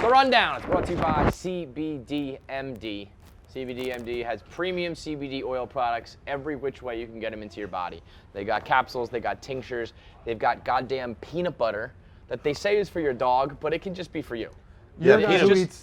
The Rundown is brought to you by CBDMD. CBDMD has premium CBD oil products every which way you can get them into your body. They got capsules, they got tinctures, they've got goddamn peanut butter that they say is for your dog, but it can just be for you. Yeah,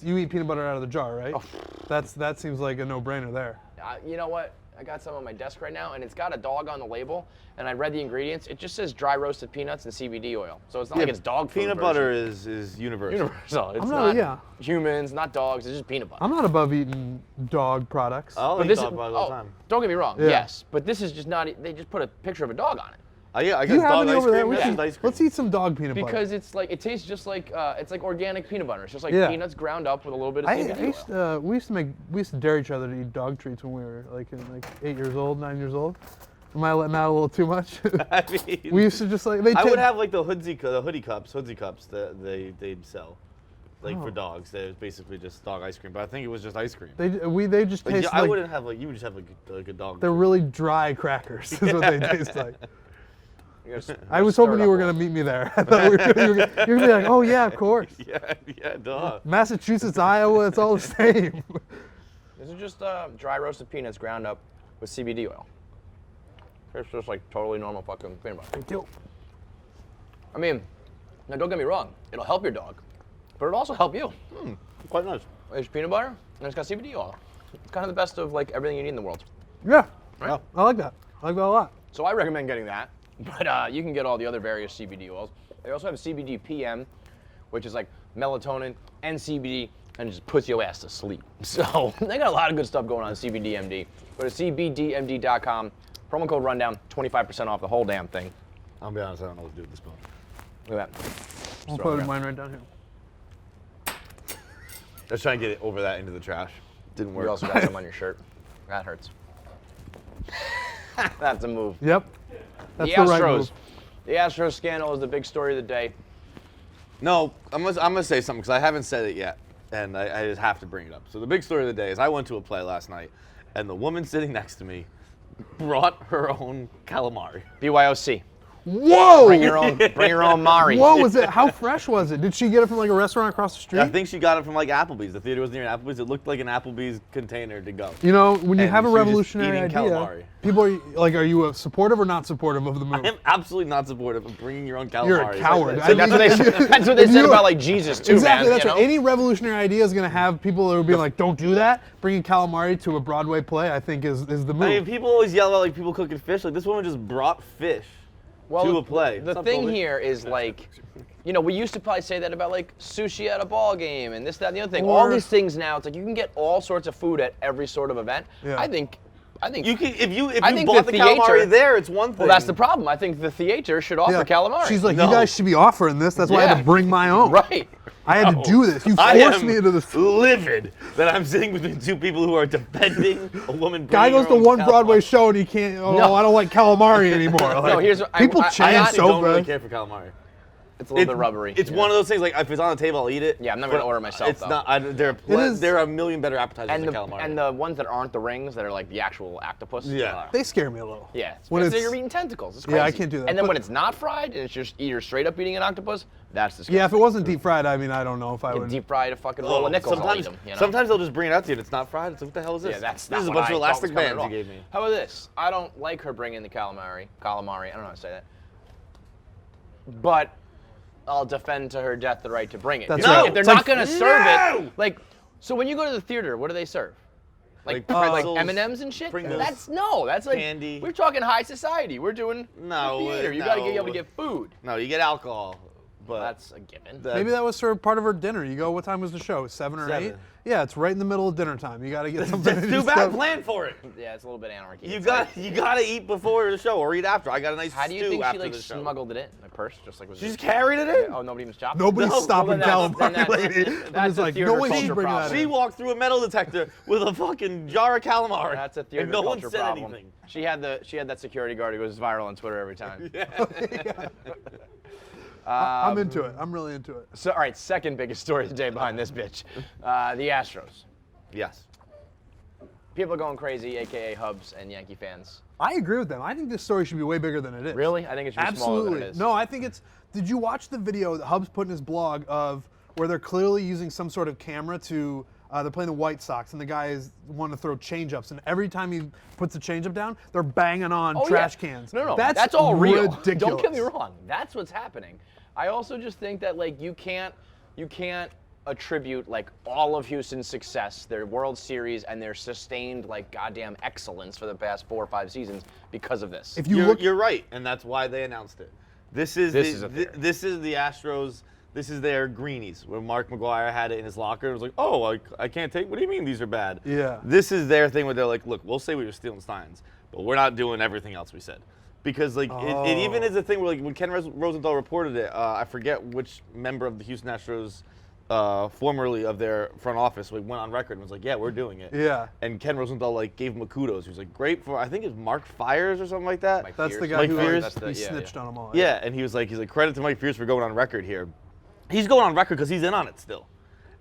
you eat peanut butter out of the jar, right? Oh. That seems like a no-brainer there. You know what? I got some on my desk right now, and it's got a dog on the label, and I read the ingredients. It just says dry roasted peanuts and CBD oil. So it's not like it's dog food. Peanut butter is universal. It's not humans, not dogs. It's just peanut butter. I'm not above eating dog products. I'll eat dog butter all the time. Don't get me wrong. Yeah. Yes, but this is just not. They just put a picture of a dog on it. Yeah, I got dog ice cream. Ice cream. Let's eat some dog peanut butter. Because it's like, it tastes just like, it's like organic peanut butter. It's just like peanuts ground up with a little bit of CBD oil. We used to dare each other to eat dog treats when we were like 8 years old, 9 years old. Am I letting out a little too much? I mean, we used to just like. I would have like the hoodie cups that they'd sell. Like for dogs, they're basically just dog ice cream. But I think it was just ice cream. They just taste like. I wouldn't have you would just have like a dog. They're really dry crackers. Is what they taste like. I was hoping you were going to meet me there. I thought you were going to be like, oh, yeah, of course. Yeah, duh. Massachusetts, Iowa, it's all the same. This is just dry roasted peanuts ground up with CBD oil. It's just like totally normal fucking peanut butter. Thank you. I mean, now don't get me wrong. It'll help your dog, but it'll also help you. Quite nice. It's peanut butter, and it's got CBD oil. It's kind of the best of like everything you need in the world. Yeah. Right? I like that. I like that a lot. So I recommend getting that. But you can get all the other various CBD oils. They also have CBD PM, which is like melatonin and CBD, and it just puts your ass to sleep. So they got a lot of good stuff going on CBDMD. Go to CBDMD.com, promo code Rundown, 25% off the whole damn thing. I'll be honest, I don't know what to do with this phone. Look at that. I'll put mine right down here. Let's try and get it over that into the trash. Didn't work. You also got some on your shirt. That hurts. That's a move. Yep. That's the the Astros. right move. The Astros scandal is the big story of the day. No, I'm gonna say something because I haven't said it yet, and I just have to bring it up. So the big story of the day is I went to a play last night, and the woman sitting next to me brought her own calamari. BYOC. Whoa! Bring your own Mari. What was it? How fresh was it? Did she get it from like a restaurant across the street? I think she got it from like Applebee's. The theater was near Applebee's. It looked like an Applebee's container to go. You know, when you have a she was just revolutionary eating idea, calamari. people are like, are you supportive or not supportive of the move? I am absolutely not supportive of bringing your own calamari. You're a coward. So that's what they said about like Jesus too, exactly, man. That's right. Any revolutionary idea is going to have people that are being like, don't do that. Bringing calamari to a Broadway play, I think, is the move. I mean, people always yell about like people cooking fish. Like this woman just brought fish to a play. The thing here is like, you know, we used to probably say that about like sushi at a ball game and this, that, and the other thing. All these things now, it's like you can get all sorts of food at every sort of event. Yeah. I think you can if you think bought the the calamari theater there, it's one thing. Well, that's the problem. I think the theater should offer calamari. She's like, No. you guys should be offering this. That's why I had to bring my own. Right. I had to do this. You I forced am me into this. livid that I'm sitting between two people who are defending a woman. Guy goes to one calamari. Broadway show and he can't. Oh, No. I don't like calamari anymore. Like, No, here's what people I change I so don't really bad. care for calamari. It's a little bit rubbery. It's one of those things. Like if it's on the table, I'll eat it. Yeah, I'm not gonna order myself. It's though. not. There are a million better appetizers And than calamari. and the ones that aren't the rings, that are like the actual octopus. Yeah. They scare me a little. Yeah. When Because it's- you're eating tentacles. It's crazy. Yeah, I can't do that. And then But- when it's not fried and it's just you're straight up eating an octopus, that's disgusting. Yeah, if it wasn't deep fried, I mean, I don't know if I would. Deep fried a fucking roll of nickels. I'll eat sometimes, them, you know? sometimes they'll just bring it out to you and it's not fried. It's like, what the hell is this? Yeah, that's this is a what bunch I of thought was elastic coming at bands you all. gave me. How about this? I don't like her bringing the calamari. I don't know how to say that. But I'll defend to her death the right to bring it. That's You know, right. If they're It's not like- going to serve it, like, so when you go to the theater, what do they serve? Like pretzels, M&Ms and shit? Pringles, That's like candy. We're talking high society. We're doing No, the theater. You no. got to be able to get food. No, you get alcohol, but That's a given. Maybe that was her part of her dinner. You go, what time was the show? 7 or 8? 7. Yeah, it's right in the middle of dinner time. You got to get something. That's to too just bad. go- Plan for it. Yeah, it's a little bit anarchy. You It's got like, to eat before the show or eat after. I got a nice how do you stew think she after like the show. smuggled it in? My purse, just like was She just carried it in. Oh, nobody was chopping. Nobody's No, stopping well, then calamari, lady. that's I'm just a like, theater no way she's culture bringing problem. that She in. walked through a metal detector with a fucking jar of calamari. That's a theater and no culture one said problem. anything. She had that security guard who goes viral on Twitter every time. I'm into it. I'm really into it. So, all right, second biggest story of the day behind this bitch, the Astros. Yes. People are going crazy, aka Hubs and Yankee fans. I agree with them. I think this story should be way bigger than it is. Really? I think it should be smaller than it is. No, I think it's. Did you watch the video that Hubs put in his blog of where they're clearly using some sort of camera to. They're playing the White Sox, and the guy is wanting to throw changeups, and every time he puts the changeup down, they're banging on trash cans. No, that's all real. Ridiculous. Don't get me wrong. That's what's happening. I also just think that like you can't attribute like all of Houston's success, their World Series, and their sustained like goddamn excellence for the past 4 or 5 seasons because of this. If you look, you're right, and that's why they announced it. This is the Astros. This is their greenies, where Mark McGwire had it in his locker. It was like, oh, I can't take. What do you mean these are bad? Yeah. This is their thing where they're like, look, we'll say we were stealing signs, but we're not doing everything else we said. Because like it even is a thing where like when Ken Rosenthal reported it, I forget which member of the Houston Astros, formerly of their front office, like went on record and was like, yeah, we're doing it. Yeah. And Ken Rosenthal like gave him a kudos. He was like, great for I think it's Mark Fires or something like that. that's the guy Mike who Fears? he snitched on them all. Yeah, and he's like credit to Mike Fears for going on record here. He's going on record because he's in on it still.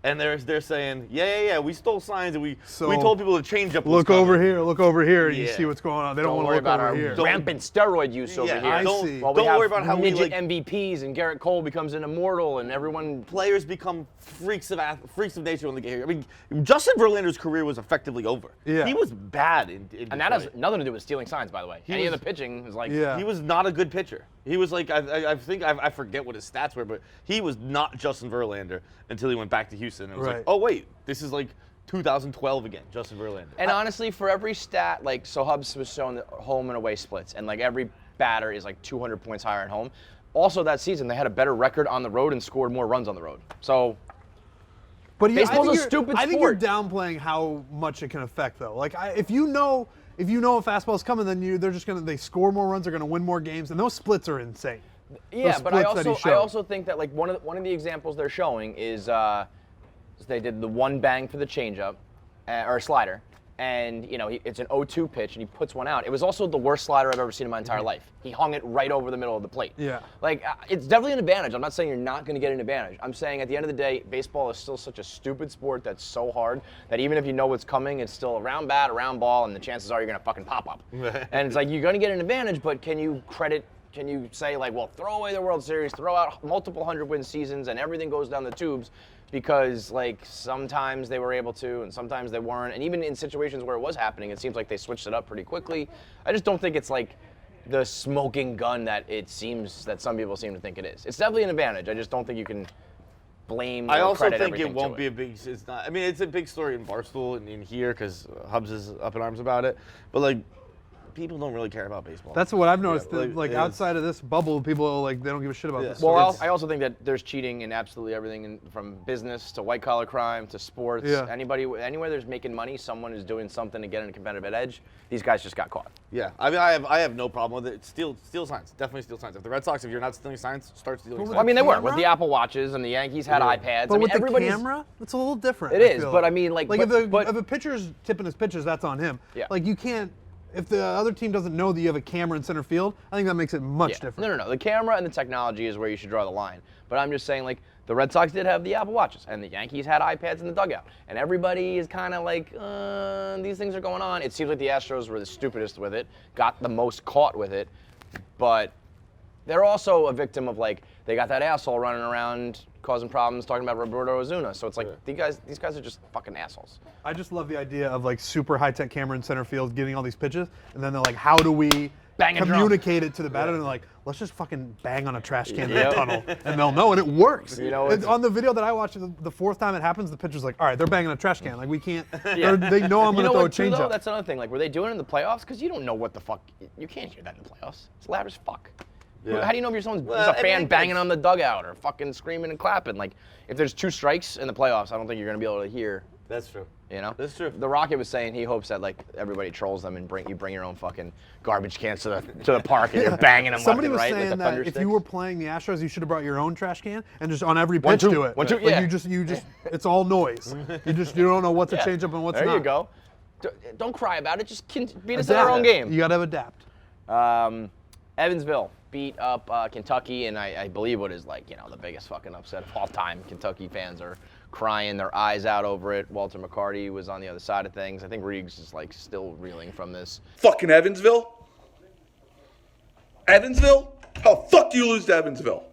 And they're saying, yeah, we stole signs and we told people to change up. Look over here, and you Yeah. see what's going on. They don't want to worry look about over our here. rampant steroid use over here. I Don't, see. While don't we have worry about how we midget like, MVPs and Garrett Cole becomes an immortal and everyone. players become freaks of nature when they get here. I mean, Justin Verlander's career was effectively over. Yeah. He was bad in And that has Detroit. nothing to do with stealing signs, by the way. Any of the pitching is like. Yeah. He was not a good pitcher. He was like, I forget what his stats were, but he was not Justin Verlander until he went back to Houston. And it was Right. like, oh wait, this is like 2012 again, Justin Verlander. And honestly, for every stat, like, so Hubs was showing the home and away splits, and like every batter is like 200 points higher at home. Also, that season, they had a better record on the road and scored more runs on the road. So, But baseball's I think a stupid I think you're sport. downplaying how much it can affect, though. Like, if you know a fastball's coming, then they're just they score more runs, they're gonna win more games, and those splits are insane. yeah, Those but I splits that he also, I showed. also think that like one of the examples they're showing is they did the one bang for the changeup or slider, and you know it's an 0-2 pitch, and he puts one out. It was also the worst slider I've ever seen in my entire life. He hung it right over the middle of the plate. Yeah. Like it's definitely an advantage. I'm not saying you're not going to get an advantage. I'm saying at the end of the day, baseball is still such a stupid sport that's so hard that even if you know what's coming, it's still a round bat, a round ball, and the chances are you're going to fucking pop up. And it's like you're going to get an advantage, but can you say like, well, throw away the World Series, throw out multiple 100-win seasons, and everything goes down the tubes? Because like sometimes they were able to and sometimes they weren't, and even in situations where it was happening, it seems like they switched it up pretty quickly. I just don't think it's like the smoking gun that it seems that some people seem to think it is. It's definitely an advantage. I just don't think you can blame or I also credit think it everything won't to be a big. It's not. I mean, it's a big story in Barstool and in here because Hubs is up in arms about it. But like, people don't really care about baseball. That's what I've noticed. Yeah, that, like it outside of this bubble, people they don't give a shit about this. Well, I also think that there's cheating in absolutely everything, from business to white collar crime to sports. Yeah. Anywhere there's making money, someone is doing something to get in a competitive edge. These guys just got caught. Yeah, I mean, I have no problem with it. Steal signs. Definitely steal signs. If the Red Sox, if you're not stealing signs, start stealing signs. Well, I mean, they were camera? with the Apple Watches, and the Yankees had iPads. But I mean, with the everybody's camera, it's a little different. It I is, feel but I mean, like, if but- a pitcher's tipping his pitches, that's on him. Yeah. Like you can't. If the other team doesn't know that you have a camera in center field, I think that makes it much different. No. The camera and the technology is where you should draw the line. But I'm just saying, like, the Red Sox did have the Apple Watches, and the Yankees had iPads in the dugout. And everybody is kind of like, these things are going on. It seems like the Astros were the stupidest with it, got the most caught with it. But they're also a victim of, like, they got that asshole running around causing problems talking about Roberto Ozuna. So it's like, these guys are just fucking assholes. I just love the idea of like super high-tech camera in center field getting all these pitches, and then they're like, how do we Bang a drum. communicate it to the batter? And they're like, let's just fucking bang on a trash can in the tunnel, and they'll know, and it works. You know, And on the video that I watched, the fourth time it happens, the pitcher's like, all right, they're banging a trash can. Like we can't. They know I'm You gonna know throw a what, too, though? changeup. That's another thing. Like, were they doing it in the playoffs? Because you don't know what the fuck. You can't hear that in the playoffs. It's loud as fuck. Yeah. How do you know if someone's Well, there's a I fan mean, banging on the dugout or fucking screaming and clapping? Like, if there's 2 strikes in the playoffs, I don't think you're gonna be able to hear. That's true. You know? That's true. The Rocket was saying he hopes that like everybody trolls them and you bring your own fucking garbage cans to the park and you're banging them Somebody left was and right saying like the that thunder if sticks. you were playing the Astros, you should have brought your own trash can and just on every One, pitch two, do it. 1, 2, Like, yeah. you just, it's all noise. You don't know what's a changeup and what's there not. you go. Don't cry about it. Just beat us in our own game. You gotta adapt. Evansville beat up Kentucky, and I believe what is like, the biggest fucking upset of all time. Kentucky fans are crying their eyes out over it. Walter McCarty was on the other side of things. I think Reeves is like still reeling from this. Fucking Evansville? Evansville? How the fuck do you lose to Evansville?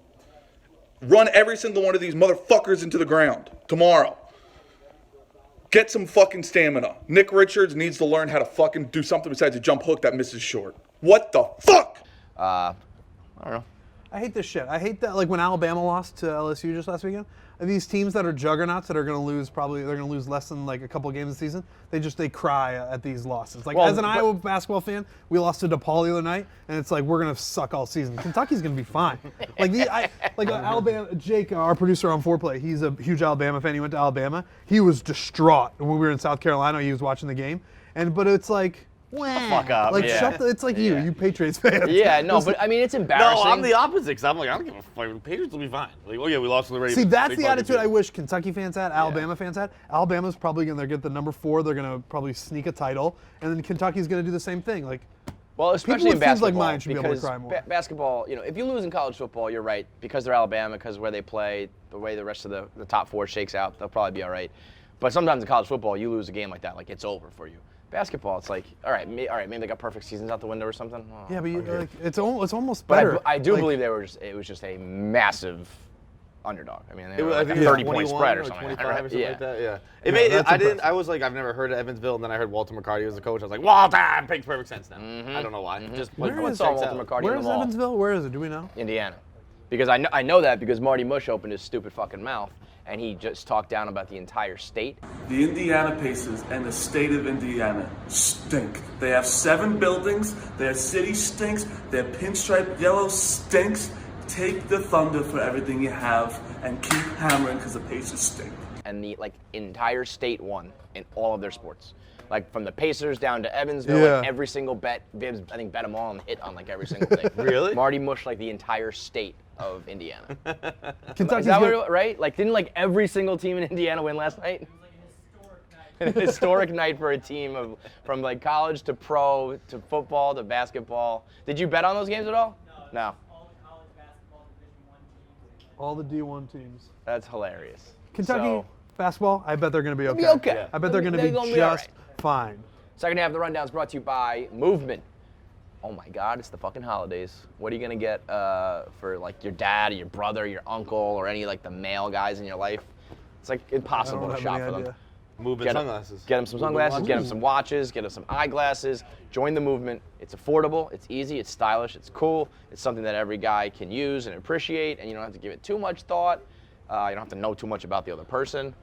Run every single one of these motherfuckers into the ground tomorrow. Get some fucking stamina. Nick Richards needs to learn how to fucking do something besides a jump hook that misses short. What the fuck? I don't know. I hate this shit. I hate that, like when Alabama lost to LSU just last weekend. These teams that are juggernauts that are going to lose, probably they're going to lose less than like a couple games this season. They cry at these losses. Like as an Iowa basketball fan, we lost to DePaul the other night, and it's like we're going to suck all season. Kentucky's going to be fine. Alabama. Jake, our producer on Foreplay, he's a huge Alabama fan. He went to Alabama. He was distraught when we were in South Carolina. He was watching the game, but it's like. Fuck up. Like yeah. it's like you Patriots fans. Yeah, no, but I mean it's embarrassing. No, I'm the opposite. Because I'm like, I don't give a fuck. The Patriots will be fine. Like, oh yeah, we lost to the Ravens. See, that's the attitude I wish Kentucky fans had, Alabama fans had. Alabama's probably going to get the number 4. They're going to probably sneak a title, and then Kentucky's going to do the same thing. Like, well, especially in people with teams basketball, like mine should be able to cry more. Basketball, if you lose in college football, you're right because they're Alabama, because of where they play, the way the rest of the top 4 shakes out, they'll probably be all right. But sometimes in college football, you lose a game like that, like it's over for you. Basketball, it's like, all right, maybe they got perfect seasons out the window or something. Oh, yeah, but it's almost but better. I do believe it was just a massive underdog. I mean, they were like a 30 30-point spread or something. 25 or something like that. Yeah. I was like, I've never heard of Evansville, and then I heard Walter McCarty was the coach. I was like, Walter, makes perfect sense now. I don't know why. Just Where is Walter McCarty? Where is Evansville? Where is it? Do we know? Indiana. Because I know that because Marty Mush opened his stupid fucking mouth and he just talked down about the entire state. The Indiana Pacers and the state of Indiana stink. They have 7 buildings, their city stinks, their pinstripe yellow stinks. Take the thunder for everything you have and keep hammering because the Pacers stink. And the entire state won in all of their sports. Like from the Pacers down to Evansville, like every single bet, Bibbs, I think bet them all and hit on like every single thing. Really? Marty Mush like the entire state of Indiana. Kentucky's Is that right? Like didn't like every single team in Indiana win last night? It was like An historic night for a team from like college to pro to football to basketball. Did you bet on those games at all? No. all the college basketball Division I teams. All the D1 teams. That's hilarious. Kentucky basketball, I bet they're going to be okay. They'll be okay. I bet they're going to be all just right. fine. Second half of the rundown is brought to you by Movement. Oh my God, it's the fucking holidays. What are you gonna get for like your dad or your brother, your uncle, or any like the male guys in your life? It's like impossible to shop for them. Movement sunglasses. Get them some sunglasses, get them some watches, get them some eyeglasses. Join the movement. It's affordable, it's easy, it's stylish, it's cool. It's something that every guy can use and appreciate, and you don't have to give it too much thought. You don't have to know too much about the other person.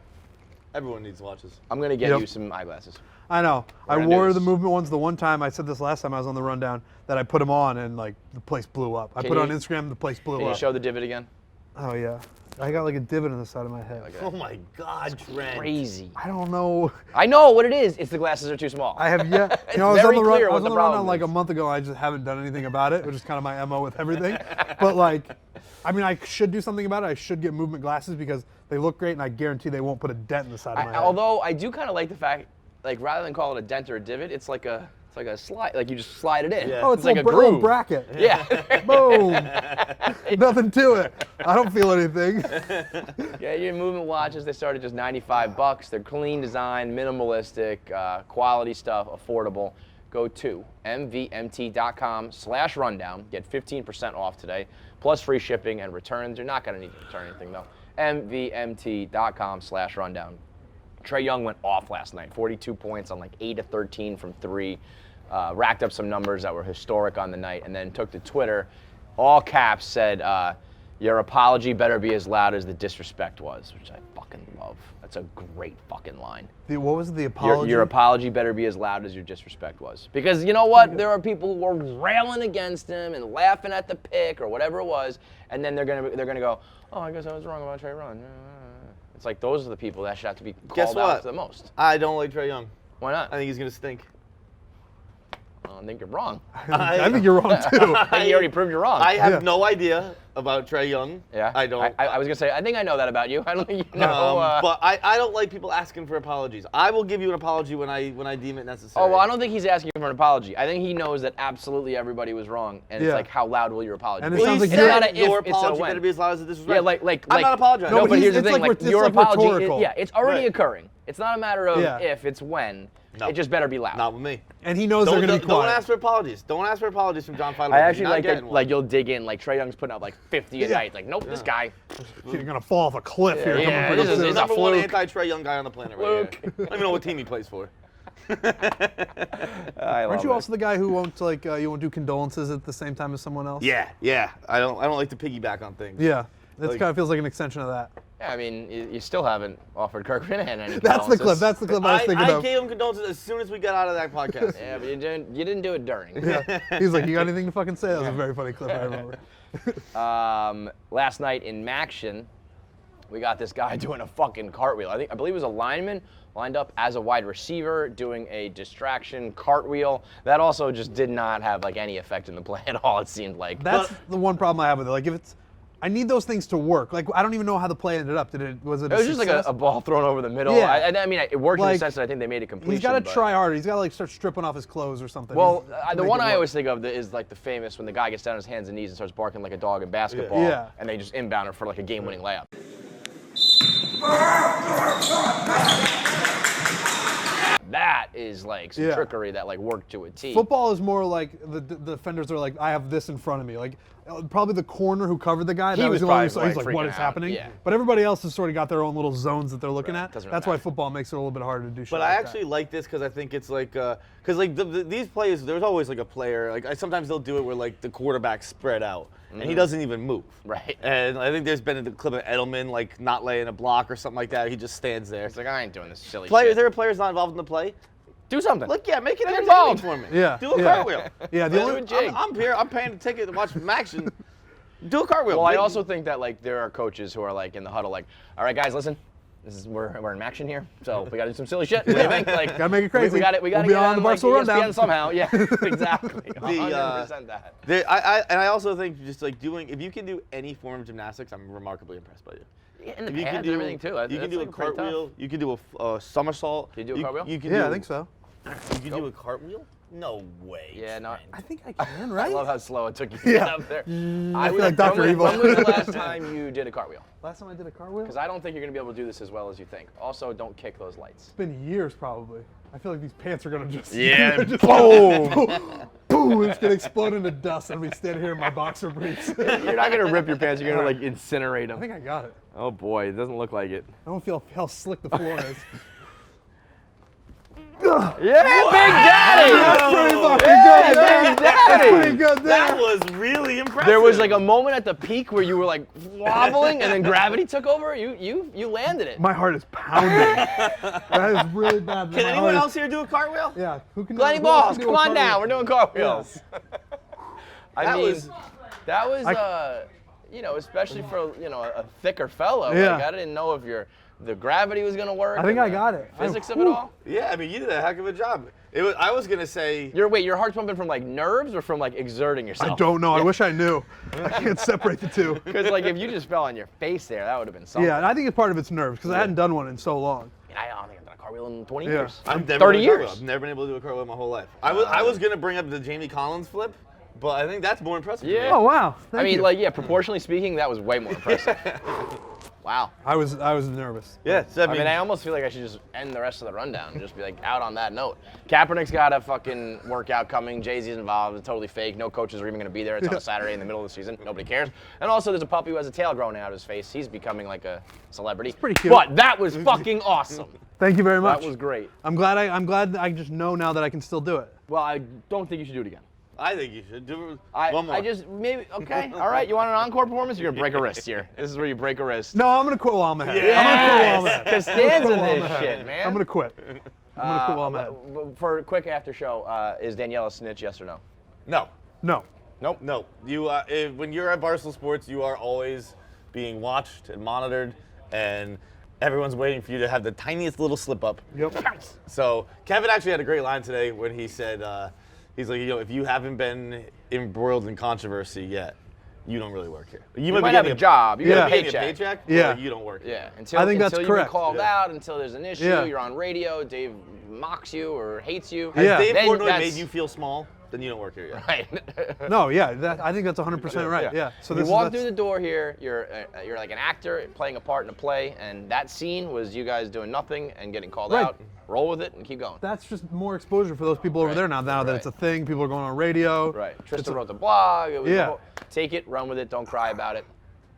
Everyone needs watches. I'm gonna get you some eyeglasses. I know. I wore the Movement ones the one time. I said this last time I was on the rundown that I put them on and like the place blew up. I put it on Instagram, the place blew up. Can you show the divot again? Oh yeah. I got like a divot in the side of my head. Oh my God, Trent. Crazy. I don't know. I know what it is. It's the glasses are too small. I have yet. It's I was very on the clear I what was the on the problem rundown like a is. month ago. I just haven't done anything about it, which is kind of my MO with everything. But like, I mean, I should do something about it. I should get Movement glasses because they look great, and I guarantee they won't put a dent in the side of my head. Although I do kind of like the fact, like rather than call it a dent or a divot, it's like a slide. Like you just slide it in. Yeah. Oh, it's like a little groove. bracket. Yeah. Boom. Nothing to it. I don't feel anything. Yeah, your Movement watches, they start at just $95. They're clean design, minimalistic, quality stuff, affordable. Go to mvmt.com/rundown. Get 15% off today, plus free shipping and returns. You're not going to need to return anything though. mvmt.com/rundown. Trey Young went off last night, 42 points on like 8 of 13 from 3. Racked up some numbers that were historic on the night, and then took to Twitter, all caps, said, your apology better be as loud as the disrespect was, which I fucking love. That's a great fucking line. What was the apology? Your apology better be as loud as your disrespect was. Because you know what? There are people who are railing against him and laughing at the pick or whatever it was, and then they're gonna go, oh, I guess I was wrong about Trey Young. It's like those are the people that should have to be called out the most. I don't like Trey Young. Why not? I think he's gonna stink. I think you're wrong. I think you're wrong too. I think you already proved you're wrong. I have no idea about Trey Young. Yeah. I don't. I was gonna say I think I know that about you. I don't think you know. But I don't like people asking for apologies. I will give you an apology when I deem it necessary. Oh well, I don't think he's asking for an apology. I think he knows that absolutely everybody was wrong, and it's like how loud will your apology? And be? it sounds like it's not a if, your it's a apology when. better be as loud as the disrespect. Yeah, like I'm not apologizing. No, No, but here's the it's thing: like like it's your like apology, rhetorical. it's already Right. occurring. It's not a matter of Yeah. if, it's when. No. It just better be loud. Not with me. And he knows they're going to be Don't quiet. ask for apologies. Don't ask for apologies from John Feidelberg. I actually You're not like that. getting one. Like you'll dig in. Like Trey Young's putting up like 50 a night. Like nope, this guy. You're going to fall off a cliff here. Yeah, coming this pretty is- soon. it's a number one fluke. anti-Trey Young guy on the planet right here. I don't even know what team he plays for. Aren't you also the guy who won't you won't do condolences at the same time as someone else? Yeah. I don't like to piggyback on things. Yeah. That Like- kind of feels like an extension of that. Yeah, I mean, you still haven't offered Kirk Minahan any. That's the clip. condolences. That's the clip I was thinking I of. gave him condolences as soon as we got out of that podcast. Yeah, but you didn't do it during. Yeah. He's like, you got anything to fucking say? That was a very funny clip. I remember. Last night in MACtion, we got this guy doing a fucking cartwheel. I believe it was a lineman lined up as a wide receiver doing a distraction cartwheel. That also just did not have like any effect in the play at all. It seemed like. That's the one problem I have with it. Like, if it's, I need those things to work. Like, I don't even know how the play ended up. Was it? It was just like a ball thrown over the middle. Yeah. I mean, it worked in the Like, sense that I think they made it completion. He's got to but- try harder. He's got to like start stripping off his clothes or something. Well, to the make one it I work. always think of is like the famous when the guy gets down on his hands and knees and starts barking like a dog in basketball, Yeah. and they just inbound it for like a game-winning layup. That is like some Yeah. trickery that like worked to a T. Football is more like the defenders are like, I have this in front of me. Like, probably the corner who covered the guy. He that was the one who probably, he's like, like, what freaking is out. happening? Yeah. But everybody else has sort of got their own little zones that they're looking at. Doesn't That's really why matter. football makes it a little bit harder to do shit. But like I that. actually like this because I think it's like, because like these plays, there's always like a player. Like sometimes they'll do it where like the quarterback's spread out and he doesn't even move. Right. And I think there's been a clip of Edelman like not laying a block or something like that. He just stands there. It's like I ain't doing this silly Players, shit. there are players not involved in the play. Do something. Look, yeah, make it Get entertaining involved. for me. Yeah. Do a Yeah. cartwheel. Yeah, the Do only a jig. I'm here. I'm paying a ticket to watch MACtion. Do a cartwheel. Well, I also think that like there are coaches who are like in the huddle, like, all right, guys, listen, we're in MACtion here, so we got to do some silly shit. What do you think? Like, Gotta make it crazy. We got to We'll get be on the like, Barstool ESPN Rundown. somehow. Yeah, exactly. 100% that. I also think just like if you can do any form of gymnastics, I'm remarkably impressed by you. Yeah, and the If you pads can do and everything too. You can That's, do a like, pretty tough. cartwheel. You can do a somersault. Can you do a cartwheel? You can Yeah, do, I think so. You can do a cartwheel? No way. Yeah, no. I think I can, I right? love how slow it took you to get Yeah. up there. I feel like Dr. Evil. When was the last time you did a cartwheel? Last time I did a cartwheel? Because I don't think you're going to be able to do this as well as you think. Also, don't kick those lights. It's been years probably. I feel like these pants are gonna just Yeah, boom, boom, it's gonna explode into dust. I'm gonna be standing here in my boxer briefs. You're not going to rip your pants. You're going to like incinerate I them. think I got it. Oh boy, it doesn't look like it. I don't feel how slick the floor is. Yeah, Big Daddy! That's pretty fucking Yeah, good there. Big Daddy! Pretty good there. That was really impressive. There was like a moment at the peak where you were like wobbling, and then gravity took over. You landed it. My heart is pounding. That is really bad. Can anyone else here do a cartwheel? Yeah. Who can? Glenny who else Balls, can do come a on cartwheel? down. We're doing cartwheels. That was- that was you know, especially for a thicker fellow. Yeah. Like I didn't know if the gravity was gonna work. I think and I the got it. Physics of it all. Yeah, I mean, you did a heck of a job. I was gonna say. Your heart's pumping from like nerves or from like exerting yourself? I don't know. I wish I knew. I can't separate the two. Because like if you just fell on your face there, that would have been something. Yeah, and I think it's part of it's nerves because I hadn't done one in so long. And I don't think I've done a cartwheel in 20 Yeah. years. I've never 30 done a cartwheel. years. I've never been able to do a cartwheel my whole life. I was gonna bring up the Jamie Collins flip, but I think that's more impressive. Yeah. Oh wow. I Thank mean, you. like, yeah, proportionally speaking, that was way more impressive. Wow. I was nervous. Yeah. So, I mean, I almost feel like I should just end the rest of the rundown and just be like out on that note. Kaepernick's got a fucking workout coming. Jay-Z's involved. It's totally fake. No coaches are even going to be there. It's on a Saturday in the middle of the season. Nobody cares. And also, there's a puppy who has a tail growing out of his face. He's becoming like a celebrity. It's pretty cute. But that was fucking awesome. Thank you very much. That was great. I'm glad I just know now that I can still do it. Well, I don't think you should do it again. I think you should do I one more. maybe, okay, all right. You want an encore performance? You're going to break a wrist here. This is where you break a wrist. No, I'm gonna quit while I'm ahead. Yes! Costanza I'm gonna quit while I'm this ahead. shit, man. I'm gonna quit. I'm gonna quit while I'm ahead. For a quick after show, is Danielle a snitch, yes or no? No. No. Nope. No. You when you're at Barstool Sports, you are always being watched and monitored, and everyone's waiting for you to have the tiniest little slip up. Yep. So Kevin actually had a great line today when he said, he's like, if you haven't been embroiled in controversy yet, you don't really work here. You might have a job. You Yeah. get a paycheck. Yeah. but you don't work here. Yeah. Until, I think that's until you correct. get called Yeah. out, until there's an issue, Yeah. you're on radio, Dave mocks you or hates you. Has Yeah. Dave Then Portnoy that's- made you feel small? then you don't work here yet. Right. No, yeah, I think that's 100% right. Yeah. So you this walk that's- through the door here, you're like an actor playing a part in a play, and that scene was you guys doing nothing and getting called Right. out. Roll with it and keep going. That's just more exposure for those people over Right. there now that it's a Right. thing. People are going on radio. Right. Tristan wrote the blog. It was Yeah. Take it, run with it, don't cry about it.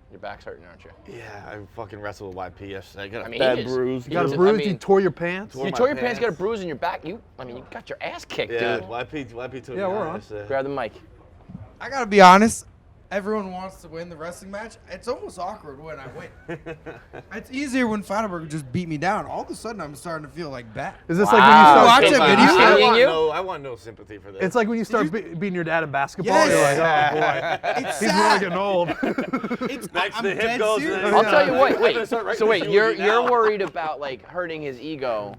Your back's hurting, aren't you? Yeah, I fucking wrestled with YP yesterday. I got a I mean, bad he is. bruise. You got a I bruise. mean- You tore your pants. Tore You my tore your pants, got a pants. bruise in your back. You got your ass kicked, Yeah, dude. YP took me Yeah, we're out on. yesterday. Grab the mic. I gotta be honest. Everyone wants to win the wrestling match. It's almost awkward when I win. It's easier when Feinberg just beat me down. All of a sudden, I'm starting to feel like bad. Is this like when you Wow. start? Watch Pitying that video. you? I want no sympathy for this. It's like when you start beating your dad in basketball. Yes. You're like, oh boy, It's he's really sad. getting old. It's, Next I'm the hip dead goes serious. in. I'll tell you what. I'm Wait. gonna start writing So this wait, to you're you now. worried about like hurting his ego,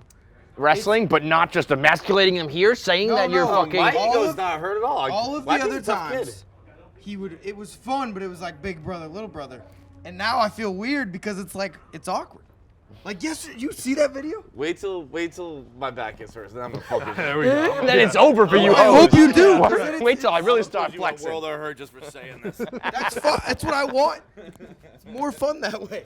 wrestling, but not just emasculating him here, saying No, that you're no, fucking. My All ego's of- not hurt at all. All of the YP's other a tough kid. times, it was fun, but it was like big brother, little brother. And now I feel weird because it's like, it's awkward. Like, yes, you see that video? Wait till my back gets hurt, then I'm gonna fucking. There we go. Then it's over for you. I hope you do. Wait till I really start You want flexing. world of hurt just for saying this. That's fun. That's what I want. It's more fun that way.